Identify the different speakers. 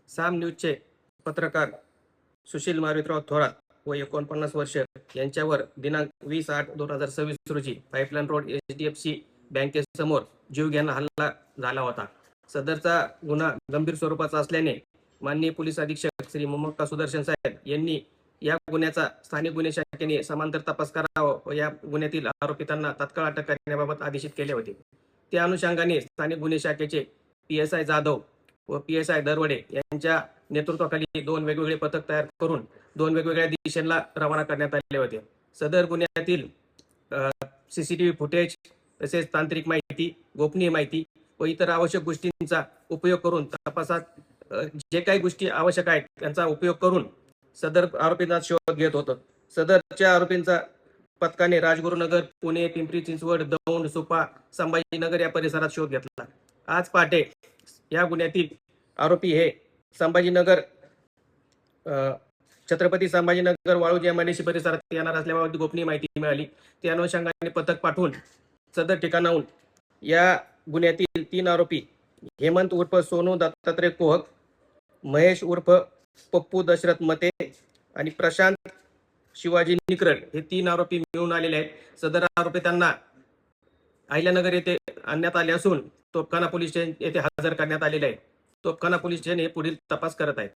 Speaker 1: साम न्यूजचे पत्रकार सुशील मारुतराव थोरात व 49 वर्ष यांच्यावर दिनांक 20/8/2026 रोजी पाईपलाईन रोड HDFC बँकेसमोर जीवघेणा हल्ला झाला होता। सदरचा गुन्हा गंभीर स्वरूपाचा असल्याने माननीय पोलीस अधीक्षक श्री मोहम्मद सुदर्शन साहेब यांनी या गुन्ह्याचा स्थानिक गुन्हे शाखेने समांतर तपास करावा व या गुन्ह्यातील आरोपितांना तात्काळ अटक करण्याबाबत आदेशित केले होते। त्या अनुषंगाने स्थानिक गुन्हे शाखेचे PSI जाधव व PSI दरवडे यांच्या नेतृत्वाखाली 2 वेगवेगळे पथक तयार करून 2 वेगवेगळ्या दिशेला रवाना करण्यात आले होते। सदर गुन्ह्यातील CCTV फुटेज तसेच तांत्रिक माहिती, गोपनीय माहिती व इतर आवश्यक गोष्टींचा उपयोग करून तपासात जे काही गोष्टी आवश्यक आहेत त्यांचा उपयोग करून सदर आरोपींचा शोध घेत होतो। सदरच्या आरोपींचा पथकाने राजगुरुनगर, पुणे, पिंपरी चिंचवड, दौंड, सुपा, संभाजीनगर या परिसरात शोध घेतला। आज पहाटे या गुन्ह्यातील आरोपी हे संभाजीनगर छत्रपती संभाजीनगर वाळूज MIDC परिसरात येणार असल्याबाबत गोपनीय माहिती मिळाली। त्या अनुषंगाने पथक पाठवून सदर ठिकाणाहून या गुन्ह्यातील 3 आरोपी हेमंत उर्फ सोनू दत्तात्रय कोहक, महेश उर्फ पप्पू दशरथ मते आणि प्रशांत शिवाजी निकरड हे 3 आरोपी मिळून आलेले आहेत। सदर आरोपी त्यांना अहिल्यानगर येथे आणण्यात आले असून तोफखाना पोलीस स्टेशन येथे हजर करण्यात आलेले आहे। तोफखाना पोलीस स्टेशन हे पुढील तपास करत आहेत।